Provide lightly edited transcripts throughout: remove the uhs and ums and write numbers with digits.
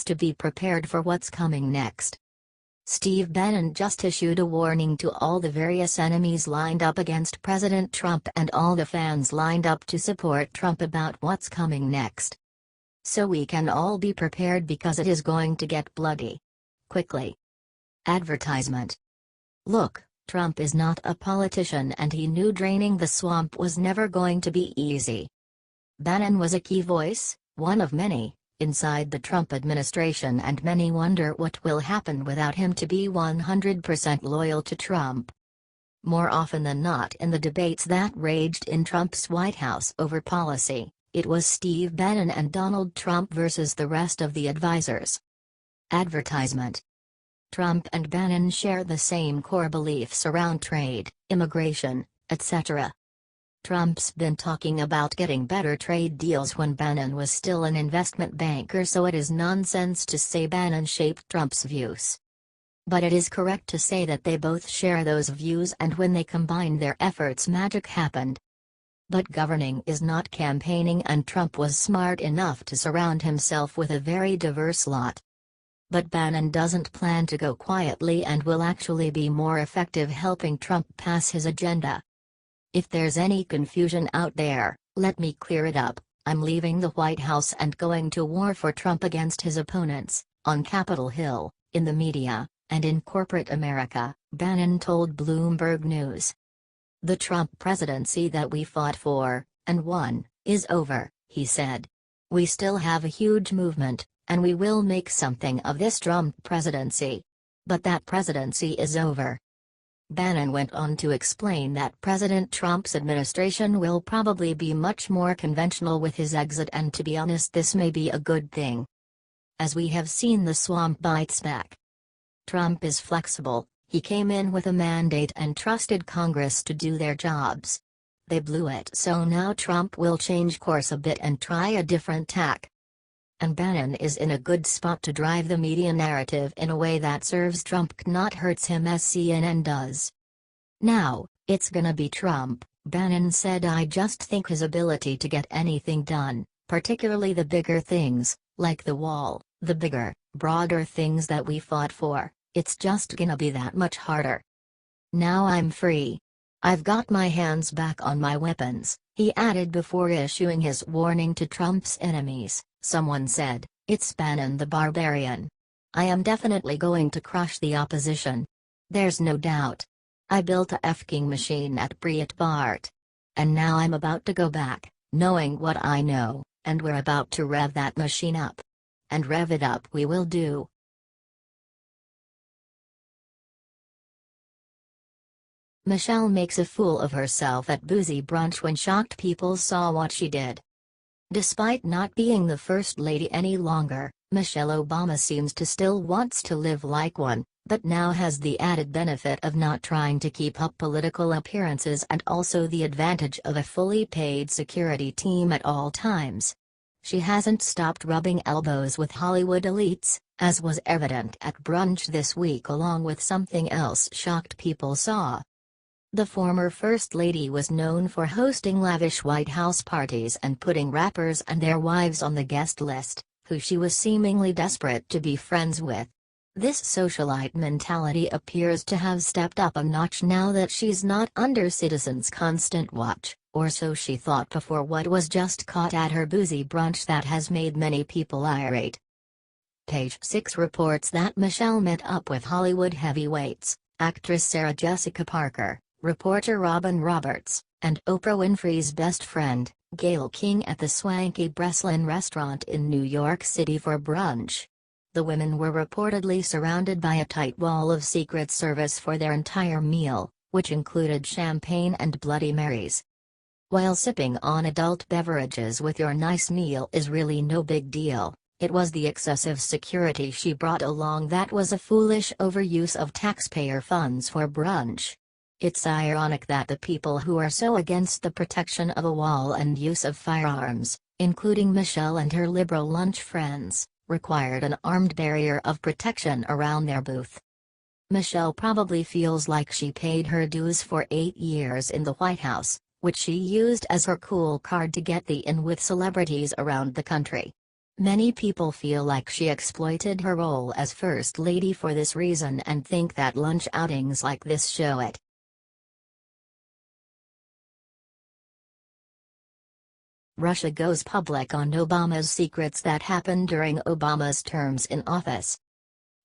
to be prepared for what's coming next. Steve Bannon just issued a warning to all the various enemies lined up against President Trump and all the fans lined up to support Trump about what's coming next. So we can all be prepared because it is going to get bloody. Quickly. Advertisement. Look, Trump is not a politician and he knew draining the swamp was never going to be easy. Bannon was a key voice, one of many, inside the Trump administration, and many wonder what will happen without him to be 100% loyal to Trump. More often than not in the debates that raged in Trump's White House over policy, it was Steve Bannon and Donald Trump versus the rest of the advisors. Advertisement. Trump and Bannon share the same core beliefs around trade, immigration, etc. Trump's been talking about getting better trade deals when Bannon was still an investment banker, so it is nonsense to say Bannon shaped Trump's views. But it is correct to say that they both share those views, and when they combined their efforts, magic happened. But governing is not campaigning, and Trump was smart enough to surround himself with a very diverse lot. But Bannon doesn't plan to go quietly and will actually be more effective helping Trump pass his agenda. If there's any confusion out there, let me clear it up. I'm leaving the White House and going to war for Trump against his opponents, on Capitol Hill, in the media, and in corporate America, Bannon told Bloomberg News. The Trump presidency that we fought for, and won, is over, he said. We still have a huge movement, and we will make something of this Trump presidency. But that presidency is over. Bannon went on to explain that President Trump's administration will probably be much more conventional with his exit, and to be honest, this may be a good thing. As we have seen, the swamp bites back. Trump is flexible. He came in with a mandate and trusted Congress to do their jobs. They blew it, so now Trump will change course a bit and try a different tack. And Bannon is in a good spot to drive the media narrative in a way that serves Trump, not hurts him, as CNN does. Now, it's gonna be Trump, Bannon said. I just think his ability to get anything done, particularly the bigger things, like the wall, the bigger, broader things that we fought for, it's just gonna be that much harder. Now I'm free. I've got my hands back on my weapons, he added before issuing his warning to Trump's enemies. Someone said, "It's Bannon the Barbarian. I am definitely going to crush the opposition. There's no doubt. I built a f-king machine at Breitbart. And now I'm about to go back, knowing what I know, and we're about to rev that machine up. And rev it up we will do." Michelle makes a fool of herself at boozy brunch when shocked people saw what she did. Despite not being the First Lady any longer, Michelle Obama seems to still wants to live like one, but now has the added benefit of not trying to keep up political appearances and also the advantage of a fully paid security team at all times. She hasn't stopped rubbing elbows with Hollywood elites, as was evident at brunch this week, along with something else shocked people saw. The former First Lady was known for hosting lavish White House parties and putting rappers and their wives on the guest list, who she was seemingly desperate to be friends with. This socialite mentality appears to have stepped up a notch now that she's not under citizens' constant watch, or so she thought before what was just caught at her boozy brunch that has made many people irate. Page 6 reports that Michelle met up with Hollywood heavyweights, actress Sarah Jessica Parker, reporter Robin Roberts, and Oprah Winfrey's best friend, Gayle King, at the swanky Breslin restaurant in New York City for brunch. The women were reportedly surrounded by a tight wall of Secret Service for their entire meal, which included champagne and Bloody Marys. While sipping on adult beverages with your nice meal is really no big deal, it was the excessive security she brought along that was a foolish overuse of taxpayer funds for brunch. It's ironic that the people who are so against the protection of a wall and use of firearms, including Michelle and her liberal lunch friends, required an armed barrier of protection around their booth. Michelle probably feels like she paid her dues for 8 years in the White House, which she used as her cool card to get the in with celebrities around the country. Many people feel like she exploited her role as First Lady for this reason and think that lunch outings like this show it. Russia goes public on Obama's secrets that happened during Obama's terms in office.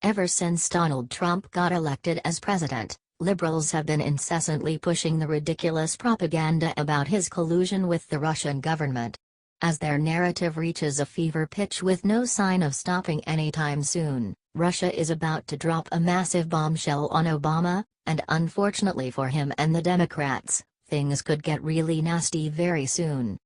Ever since Donald Trump got elected as president, liberals have been incessantly pushing the ridiculous propaganda about his collusion with the Russian government. As their narrative reaches a fever pitch with no sign of stopping anytime soon, Russia is about to drop a massive bombshell on Obama, and unfortunately for him and the Democrats, things could get really nasty very soon.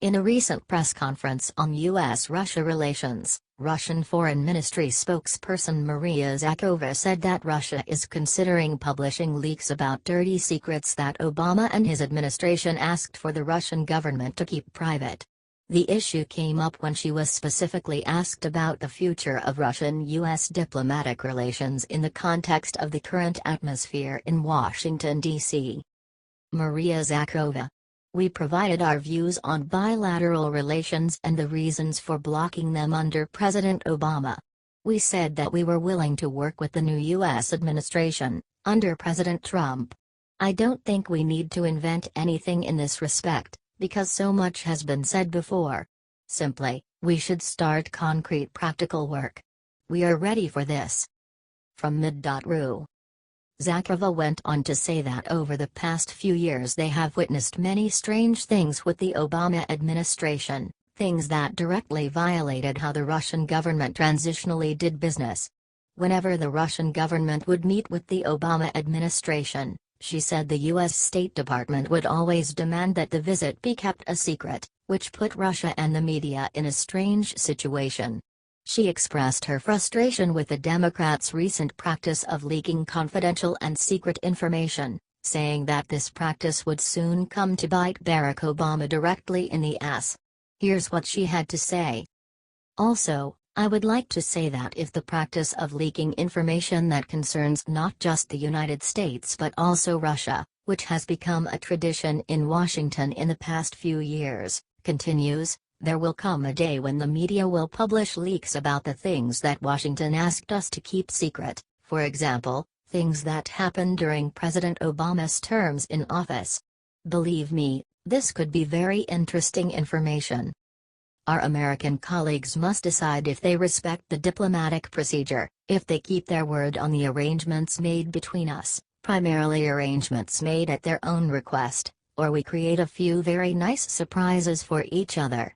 In a recent press conference on U.S.-Russia relations, Russian Foreign Ministry spokesperson Maria Zakharova said that Russia is considering publishing leaks about dirty secrets that Obama and his administration asked for the Russian government to keep private. The issue came up when she was specifically asked about the future of Russian-U.S. diplomatic relations in the context of the current atmosphere in Washington, D.C. Maria Zakharova: "We provided our views on bilateral relations and the reasons for blocking them under President Obama. We said that we were willing to work with the new U.S. administration, under President Trump. I don't think we need to invent anything in this respect, because so much has been said before. Simply, we should start concrete practical work. We are ready for this." From mid.ru. Zakharova went on to say that over the past few years they have witnessed many strange things with the Obama administration, things that directly violated how the Russian government transitionally did business. Whenever the Russian government would meet with the Obama administration, she said the U.S. State Department would always demand that the visit be kept a secret, which put Russia and the media in a strange situation. She expressed her frustration with the Democrats' recent practice of leaking confidential and secret information, saying that this practice would soon come to bite Barack Obama directly in the ass. Here's what she had to say. "Also, I would like to say that if the practice of leaking information that concerns not just the United States but also Russia, which has become a tradition in Washington in the past few years, continues, there will come a day when the media will publish leaks about the things that Washington asked us to keep secret, for example, things that happened during President Obama's terms in office. Believe me, this could be very interesting information. Our American colleagues must decide if they respect the diplomatic procedure, if they keep their word on the arrangements made between us, primarily arrangements made at their own request, or we create a few very nice surprises for each other.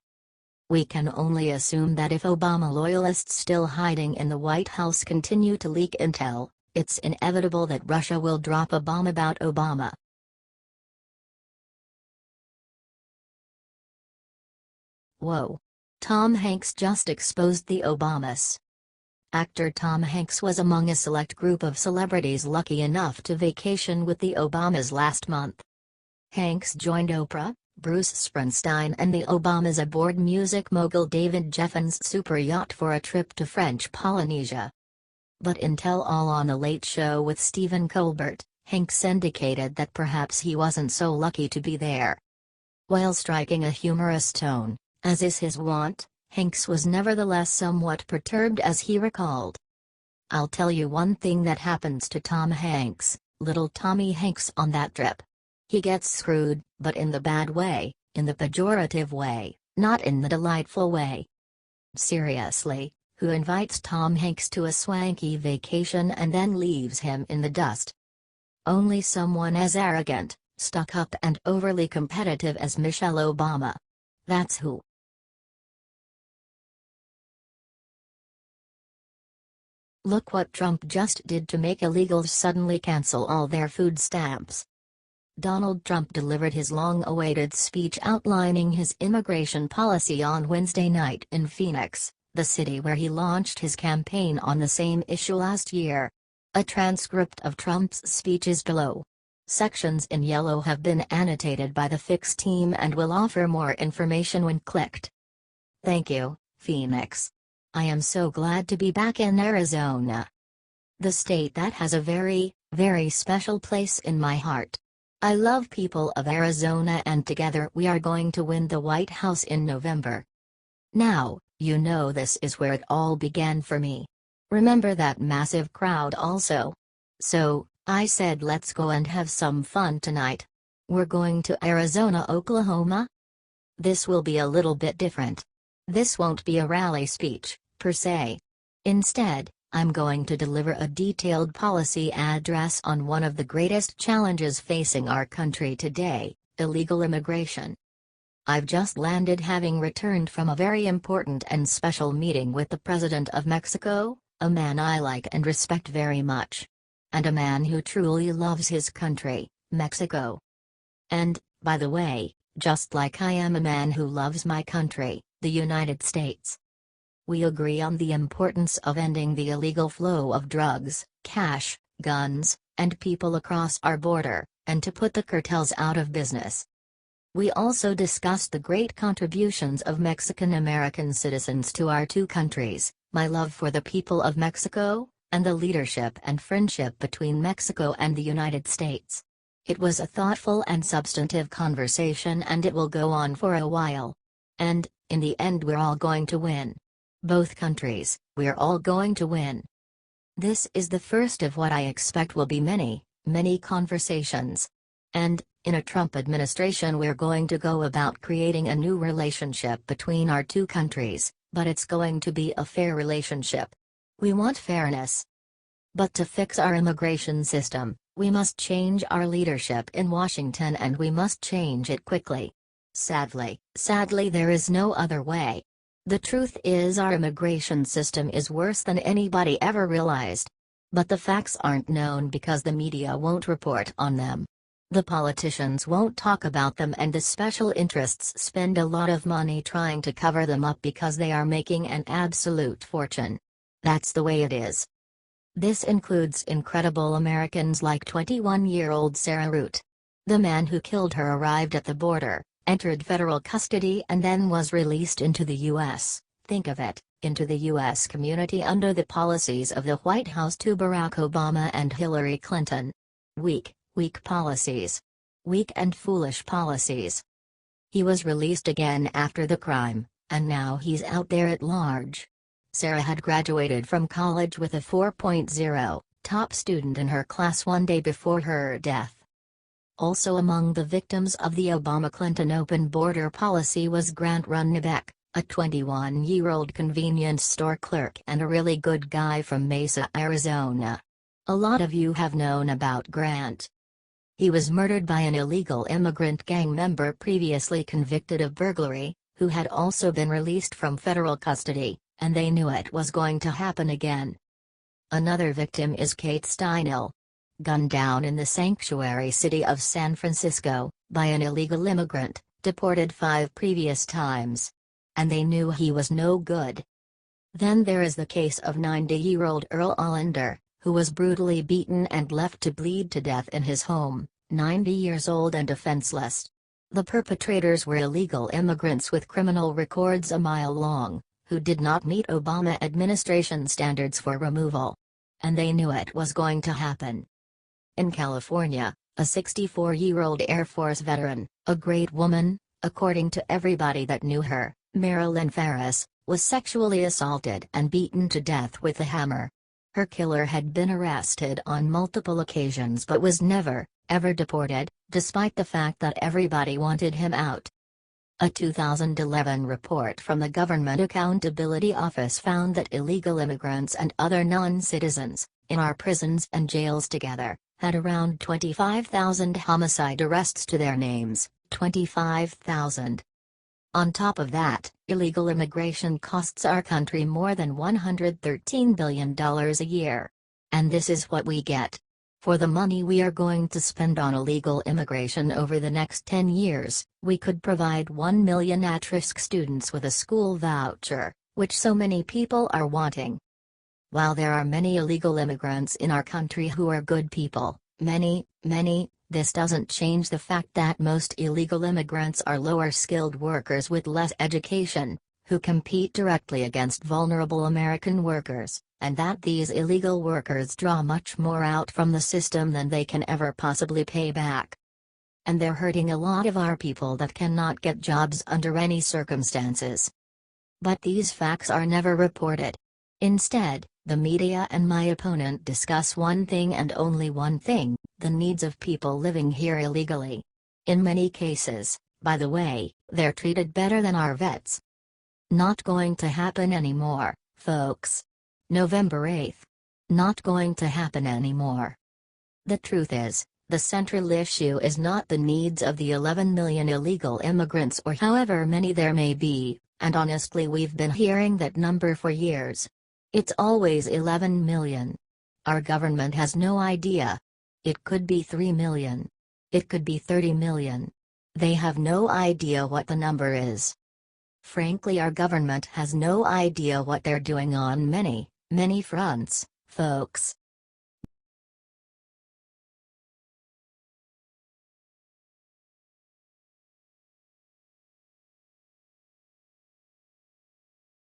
We can only assume that if Obama loyalists still hiding in the White House continue to leak intel, it's inevitable that Russia will drop a bomb about Obama." Whoa. Tom Hanks just exposed the Obamas. Actor Tom Hanks was among a select group of celebrities lucky enough to vacation with the Obamas last month. Hanks joined Oprah, Bruce Springsteen and the Obamas aboard music mogul David Geffen's super yacht for a trip to French Polynesia. But in Tell All on The Late Show with Stephen Colbert, Hanks indicated that perhaps he wasn't so lucky to be there. While striking a humorous tone, as is his wont, Hanks was nevertheless somewhat perturbed as he recalled. "I'll tell you one thing that happens to Tom Hanks, little Tommy Hanks on that trip. He gets screwed, but in the bad way, in the pejorative way, not in the delightful way." Seriously, who invites Tom Hanks to a swanky vacation and then leaves him in the dust? Only someone as arrogant, stuck-up and overly competitive as Michelle Obama. That's who. Look what Trump just did to make illegals suddenly cancel all their food stamps. Donald Trump delivered his long-awaited speech outlining his immigration policy on Wednesday night in Phoenix, the city where he launched his campaign on the same issue last year. A transcript of Trump's speech is below. Sections in yellow have been annotated by the Fix team and will offer more information when clicked. "Thank you, Phoenix. I am so glad to be back in Arizona. The state that has a very, very special place in my heart. I love people of Arizona and together we are going to win the White House in November. Now, You know, this is where it all began for me. Remember that massive crowd also? So, I said, let's go and have some fun tonight. We're going to Arizona, Oklahoma? This will be a little bit different. This won't be a rally speech, per se. Instead, I'm going to deliver a detailed policy address on one of the greatest challenges facing our country today: illegal immigration. I've just landed, having returned from a very important and special meeting with the President of Mexico, a man I like and respect very much. And a man who truly loves his country, Mexico. And, by the way, just like I am a man who loves my country, the United States. We agree on the importance of ending the illegal flow of drugs, cash, guns, and people across our border, and to put the cartels out of business. We also discussed the great contributions of Mexican-American citizens to our two countries, my love for the people of Mexico, and the leadership and friendship between Mexico and the United States. It was a thoughtful and substantive conversation, and it will go on for a while. And, in the end, we're all going to win. Both countries, we're all going to win. This is the first of what I expect will be many, many conversations. And, in a Trump administration, we're going to go about creating a new relationship between our two countries, but it's going to be a fair relationship. We want fairness. But to fix our immigration system, we must change our leadership in Washington, and we must change it quickly. Sadly, there is no other way. The truth is, our immigration system is worse than anybody ever realized. But the facts aren't known because the media won't report on them. The politicians won't talk about them, and the special interests spend a lot of money trying to cover them up because they are making an absolute fortune. That's the way it is. This includes incredible Americans like 21-year-old Sarah Root. The man who killed her arrived at the border, entered federal custody, and then was released into the U.S. Think of it, into the U.S. community under the policies of the White House to Barack Obama and Hillary Clinton. Weak policies. Weak and foolish policies. He was released again after the crime, and now he's out there at large. Sarah had graduated from college with a 4.0, top student in her class one day before her death. Also among the victims of the Obama-Clinton open border policy was Grant Runnebeck, a 21-year-old convenience store clerk and a really good guy from Mesa, Arizona. A lot of you have known about Grant. He was murdered by an illegal immigrant gang member previously convicted of burglary, who had also been released from federal custody, and they knew it was going to happen again. Another victim is Kate Steinle. Gunned down in the sanctuary city of San Francisco, by an illegal immigrant, deported 5 previous times. And they knew he was no good. Then there is the case of 90-year-old Earl Allender, who was brutally beaten and left to bleed to death in his home, 90 years old and defenseless. The perpetrators were illegal immigrants with criminal records a mile long, who did not meet Obama administration standards for removal. And they knew it was going to happen. In California, a 64-year-old Air Force veteran, a great woman, according to everybody that knew her, Marilyn Ferris, was sexually assaulted and beaten to death with a hammer. Her killer had been arrested on multiple occasions but was never, ever deported, despite the fact that everybody wanted him out. A 2011 report from the Government Accountability Office found that illegal immigrants and other non-citizens, in our prisons and jails together, had around 25,000 homicide arrests to their names, 25,000. On top of that, illegal immigration costs our country more than $113 billion a year. And this is what we get. For the money we are going to spend on illegal immigration over the next 10 years, we could provide 1 million at-risk students with a school voucher, which so many people are wanting. While there are many illegal immigrants in our country who are good people, many, this doesn't change the fact that most illegal immigrants are lower-skilled workers with less education, who compete directly against vulnerable American workers, and that these illegal workers draw much more out from the system than they can ever possibly pay back. And they're hurting a lot of our people that cannot get jobs under any circumstances. But these facts are never reported. Instead, the media and my opponent discuss one thing and only one thing: the needs of people living here illegally. In many cases, by the way, they're treated better than our vets. Not going to happen anymore, folks. November 8th. Not going to happen anymore. The truth is, the central issue is not the needs of the 11 million illegal immigrants or however many there may be, and honestly we've been hearing that number for years. It's always 11 million. Our government has no idea. It could be 3 million. It could be 30 million. They have no idea what the number is. Frankly, our government has no idea what they're doing on many, many fronts, folks.